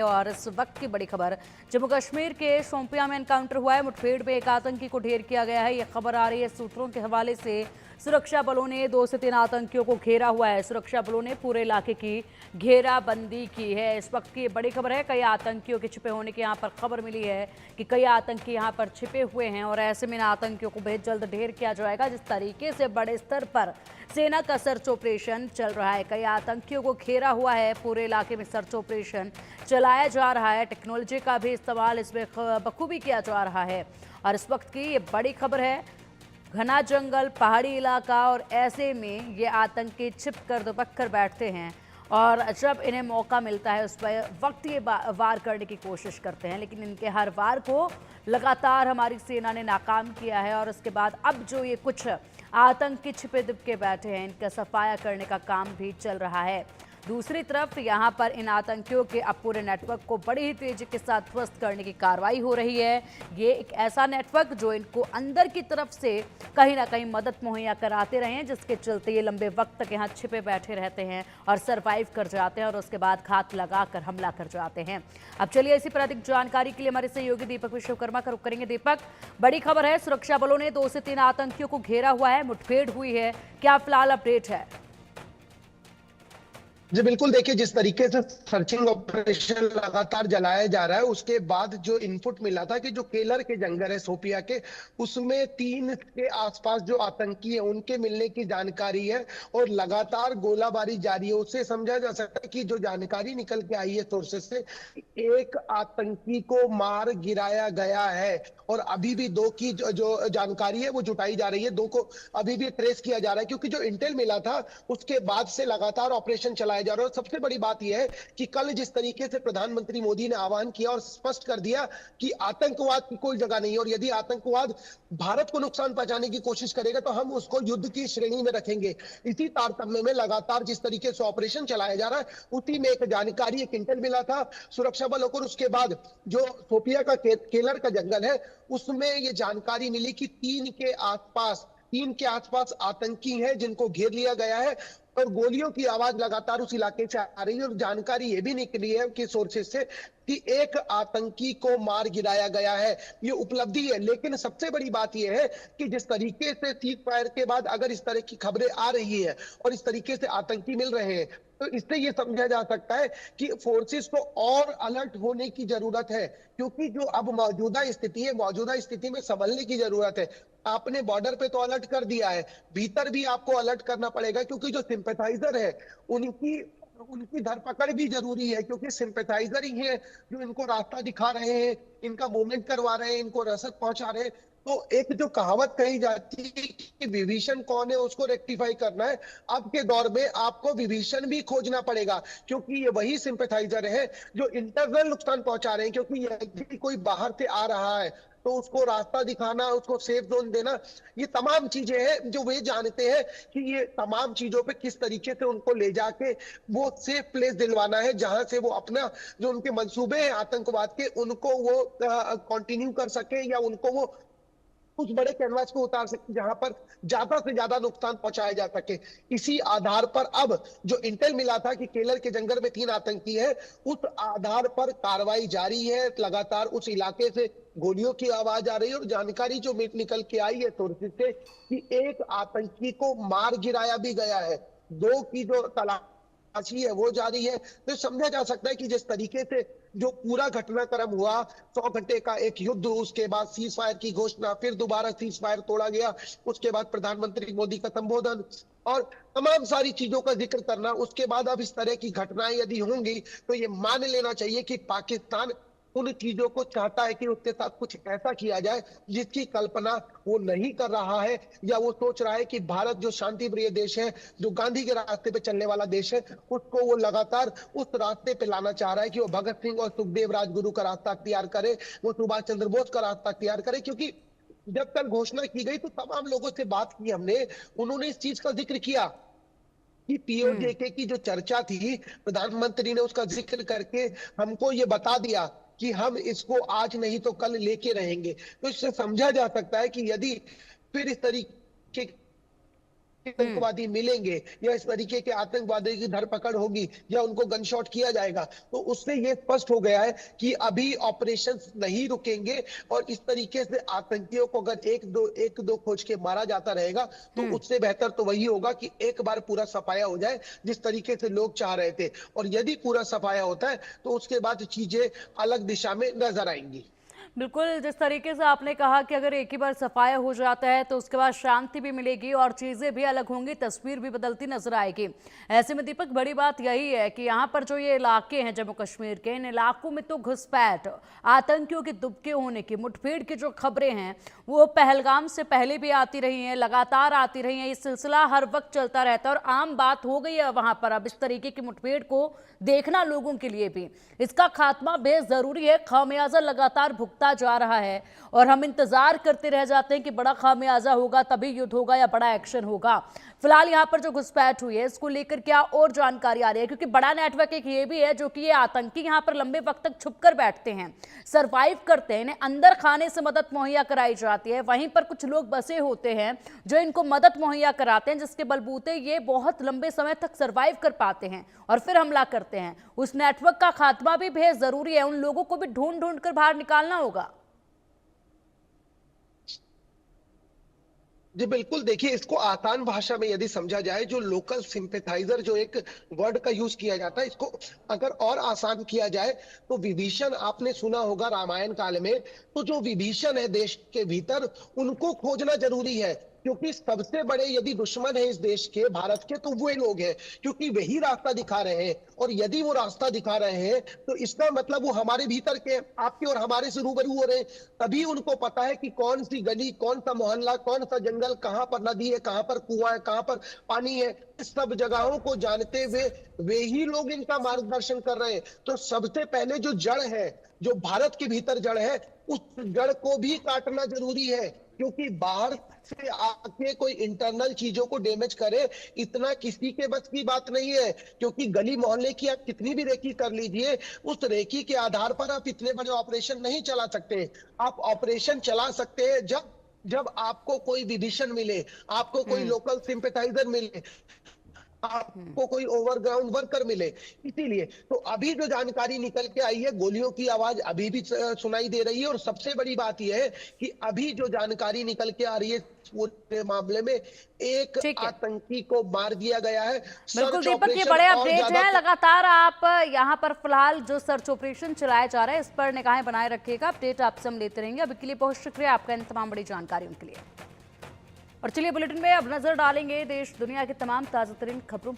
और इस वक्त की बड़ी खबर जम्मू कश्मीर के शोपियां में एनकाउंटर हुआ है। मुठभेड़ में एक आतंकी को ढेर किया गया है। यह खबर आ रही है सूत्रों के हवाले से। सुरक्षा बलों ने 2 से 3 आतंकियों को घेरा हुआ है। सुरक्षा बलों ने पूरे इलाके की घेराबंदी की है। इस वक्त की बड़ी खबर है, कई आतंकियों के छिपे होने की यहाँ पर खबर मिली है कि कई आतंकी यहाँ पर छिपे हुए हैं और ऐसे में इन आतंकियों को बेहद जल्द ढेर किया जाएगा। जिस तरीके से बड़े स्तर पर सेना का सर्च ऑपरेशन चल रहा है, कई आतंकियों को घेरा हुआ है, पूरे इलाके में सर्च ऑपरेशन चलाया जा रहा है। टेक्नोलॉजी का भी इस्तेमाल इसमें बखूबी किया जा रहा है और इस वक्त की ये बड़ी खबर है। घना जंगल, पहाड़ी इलाका और ऐसे में ये आतंकी छिप कर दुबक कर बैठते हैं और जब इन्हें मौका मिलता है उस पर वक्त ये वार करने की कोशिश करते हैं, लेकिन इनके हर वार को लगातार हमारी सेना ने नाकाम किया है। और उसके बाद अब जो ये कुछ आतंकी छिपे दुबके बैठे हैं, इनका सफाया करने का काम भी चल रहा है। दूसरी तरफ यहाँ पर इन आतंकियों के अब पूरे नेटवर्क को बड़ी ही तेजी के साथ ध्वस्त करने की कार्रवाई हो रही है। ये एक ऐसा नेटवर्क जो इनको अंदर की तरफ से कहीं ना कहीं मदद मुहैया कराते रहे हैं, जिसके चलते ये लंबे वक्त तक यहाँ छिपे बैठे रहते हैं और सरवाइव कर जाते हैं और उसके बाद घात लगाकर हमला कर जाते हैं। अब चलिए इसी पर अधिक जानकारी के लिए हमारे सहयोगी दीपक विश्वकर्मा का रुख करेंगे। दीपक, बड़ी खबर है, सुरक्षा बलों ने 2 से 3 आतंकियों को घेरा हुआ है, मुठभेड़ हुई है, क्या फिलहाल अपडेट है? जी बिल्कुल, देखिए जिस तरीके से सर्चिंग ऑपरेशन लगातार चलाया जा रहा है, उसके बाद जो इनपुट मिला था कि जो केलर के जंगल है सोपिया के, उसमें 3 के आसपास जो आतंकी है उनके मिलने की जानकारी है और लगातार गोलाबारी जारी है। उससे समझा जा सकता है कि जो जानकारी निकल के आई है सोर्सेस से, एक आतंकी को मार गिराया गया है और अभी भी 2 की जो जानकारी है वो जुटाई जा रही है। 2 को अभी भी ट्रेस किया जा रहा है क्योंकि जो इंटेल मिला था उसके बाद से लगातार ऑपरेशन चलाया जा रहा है। और सबसे बड़ी बात यह है कि कल जिस तरीके से प्रधानमंत्री मोदी ने आह्वान किया और स्पष्ट कर दिया कि आतंकवाद की कोई जगह नहीं है और यदि आतंकवाद भारत को नुकसान पहुंचाने की कोशिश करेगा तो हम उसको युद्ध की श्रेणी में रखेंगे। इसी तारतम्य में लगातार जिस तरीके से ऑपरेशन चलाया जा रहा है, उसी में एक जानकारी, एक इंटेल मिला था सुरक्षा बलों को। उसके बाद जो सोपिया का केलर का जंगल है उसमें ये जानकारी मिली कि 3 के आसपास आतंकी हैं जिनको घेर लिया गया है और गोलियों की आवाज लगातार उस इलाके से आ रही है। और जानकारी यह भी निकली है कि सोर्सेस से कि एक आतंकी को मार गिराया गया है। ये उपलब्धि है, लेकिन सबसे बड़ी बात यह है कि जिस तरीके से सीज फायर के बाद अगर इस तरह की खबरें आ रही है और इस तरीके से आतंकी मिल रहे हैं, तो इससे यह समझा जा सकता है कि फोर्सेस को और अलर्ट होने की जरूरत है, क्योंकि जो अब मौजूदा स्थिति है, मौजूदा स्थिति में संभलने की जरूरत है। आपने बॉर्डर पे तो अलर्ट कर दिया है, भीतर भी आपको अलर्ट करना पड़ेगा, क्योंकि जो सिंपैथाइजर है उनकी उनकी धरपकड़ भी जरूरी है, क्योंकि सिंपैथाइजर ही है जो इनको रास्ता दिखा रहे हैं, इनका मूवमेंट करवा रहे हैं, इनको रसद पहुंचा रहे हैं। तो एक जो कहावत कही जाती है कि विभीषण कौन है उसको रेक्टिफाई करना है, अब के दौर में आपको विभीषण भी खोजना पड़ेगा, क्योंकि ये वही सिंपैथाइजर है जो इंटरनल नुकसान पहुंचा रहे हैं। क्योंकि यदि कोई बाहर से आ रहा है तो उसको रास्ता दिखाना, उसको सेफ जोन देना, ये तमाम चीजें हैं जो वे जानते हैं कि ये तमाम चीजों पे किस तरीके से उनको ले जाके वो सेफ प्लेस दिलवाना है, जहां से वो अपना जो उनके मंसूबे हैं आतंकवाद के उनको वो कंटिन्यू कर सके या उनको वो कुछ बड़े कैनवास को उतार सकते जहां पर ज्यादा से ज्यादा नुकसान पहुंचाया जा सके। इसी आधार पर अब जो इंटेल मिला था कि केलर के जंगल में 3 आतंकी हैं, उस आधार पर कार्रवाई जारी है। लगातार उस इलाके से गोलियों की आवाज आ रही है और जानकारी जो निकल के आई है सोर्सेज से कि एक आतंकी को मार गिराया भी गया है। 2 की जो तलाशी है वो जारी है। तो समझा जा सकता है कि जिस तरीके से जो पूरा घटनाक्रम हुआ, 100 घंटे का एक युद्ध, उसके बाद सीज फायर की घोषणा, फिर दोबारा सीज फायर तोड़ा गया, उसके बाद प्रधानमंत्री मोदी का संबोधन और तमाम सारी चीजों का जिक्र करना, उसके बाद अब इस तरह की घटनाएं यदि होंगी तो ये मान लेना चाहिए कि पाकिस्तान उन चीजों को चाहता है कि उसके साथ कुछ ऐसा किया जाए जिसकी कल्पना वो नहीं कर रहा है, या वो सोच रहा है कि भारत जो शांति प्रिय देश है, जो गांधी के रास्ते पे चलने वाला देश है, उसको वो लगातार उस रास्ते पे लाना चाह रहा है कि वो भगत सिंह और सुखदेव राजगुरु का रास्ता अख्तियार करे, वो सुभाष चंद्र बोस का रास्ता अख्तियार करे। क्योंकि जब कल घोषणा की गई तो तमाम लोगों से बात की हमने, उन्होंने इस चीज का जिक्र किया कि हम्म। पीओजेके की जो चर्चा थी, प्रधानमंत्री ने उसका जिक्र करके हमको ये बता दिया कि हम इसको आज नहीं तो कल लेके रहेंगे। तो इससे समझा जा सकता है कि यदि फिर इस तरीके आतंकवादी मिलेंगे या इस तरीके के आतंकवादी की धरपकड़ होगी या उनको गनशॉट किया जाएगा, तो उससे ये स्पष्ट हो गया है कि अभी ऑपरेशन नहीं रुकेंगे और इस तरीके से आतंकियों को अगर एक दो खोज के मारा जाता रहेगा तो उससे बेहतर तो वही होगा कि एक बार पूरा सफाया हो जाए, जिस तरीके से लोग चाह रहे थे। और यदि पूरा सफाया होता है तो उसके बाद चीजें अलग दिशा में नजर आएंगी। बिल्कुल, जिस तरीके से आपने कहा कि अगर एक ही बार सफाया हो जाता है तो उसके बाद शांति भी मिलेगी और चीजें भी अलग होंगी, तस्वीर भी बदलती नजर आएगी। ऐसे में दीपक, बड़ी बात यही है कि यहाँ पर जो ये इलाके हैं जम्मू कश्मीर के, इन इलाकों में तो घुसपैठ, आतंकियों के दुबके होने की, मुठभेड़ की जो खबरें हैं वो पहलगाम से पहले भी आती रही हैं, लगातार आती रही हैं। ये सिलसिला हर वक्त चलता रहता है और आम बात हो गई है वहां पर अब इस तरीके की मुठभेड़ को देखना लोगों के लिए भी। इसका खात्मा बेहद जरूरी है, खामियाजा लगातार भुगता जा रहा है और हम इंतजार करते रह जाते हैं कि बड़ा खामियाजा होगा तभी युद्ध होगा या बड़ा एक्शन होगा। फिलहाल यहाँ पर जो घुसपैठ हुई है इसको लेकर क्या और जानकारी आ रही है, क्योंकि बड़ा नेटवर्क एक ये भी है जो कि ये आतंकी यहाँ पर लंबे वक्त तक छुप कर बैठते हैं, सरवाइव करते हैं, इन्हें अंदर खाने से मदद मुहैया कराई जाती है, वहीं पर कुछ लोग बसे होते हैं जो इनको मदद मुहैया कराते हैं, जिसके बलबूते ये बहुत लंबे समय तक सरवाइव कर पाते हैं और फिर हमला करते हैं। उस नेटवर्क का खात्मा भी बेहद जरूरी है, उन लोगों को भी ढूंढ ढूंढ कर बाहर निकालना होगा। जी बिल्कुल, देखिए इसको आसान भाषा में यदि समझा जाए, जो लोकल सिंपैथाइजर जो एक वर्ड का यूज किया जाता है, इसको अगर और आसान किया जाए तो विभीषण, आपने सुना होगा रामायण काल में, तो जो विभीषण है देश के भीतर, उनको खोजना जरूरी है, क्योंकि सबसे बड़े यदि दुश्मन है इस देश के, भारत के, तो वो लोग हैं, क्योंकि वही रास्ता दिखा रहे हैं। और यदि वो रास्ता दिखा रहे हैं तो इसका मतलब वो हमारे भीतर के, आपके और हमारे से रूबरू हो रहे हैं। तभी उनको पता है कि कौन सी गली, कौन सा मोहल्ला, कौन सा जंगल, कहां पर नदी है, कहां पर कुआं है, कहां पर पानी है, इस सब जगहों को जानते हुए वे ही लोग इनका मार्गदर्शन कर रहे हैं। तो सबसे पहले जो जड़ है, जो भारत के भीतर जड़ है, उस जड़ को भी काटना जरूरी है, क्योंकि बाहर से आके कोई इंटरनल चीजों को डैमेज करे, इतना किसी के बस की बात नहीं है। क्योंकि गली मोहल्ले की आप कितनी भी रेकी कर लीजिए, उस रेकी के आधार पर आप इतने बड़े ऑपरेशन नहीं चला सकते। आप ऑपरेशन चला सकते हैं जब आपको कोई विभीषण मिले, आपको कोई लोकल सिंपैथाइजर मिले, आपको कोई ओवरग्राउंड वर्कर मिले। इसीलिए तो अभी जो जानकारी निकल के आई है, गोलियों की आवाज अभी भी सुनाई दे रही है। और सबसे बड़ी बात यह है कि अभी जो जानकारी निकल के आ रही है पूरे मामले में, एक आतंकी को मार दिया गया है। बिल्कुल दीपक, ये बड़े अपडेट हैं। लगातार आप यहाँ पर फिलहाल जो सर्च ऑपरेशन चलाया जा रहा है इस पर निगाहें बनाए रखिएगा, अपडेट आपसे हम लेते रहेंगे। अभी के लिए बहुत शुक्रिया आपका इन तमाम बड़ी जानकारियों के लिए। और चलिए बुलेटिन में अब नजर डालेंगे देश दुनिया के तमाम ताजा तरीन खबरों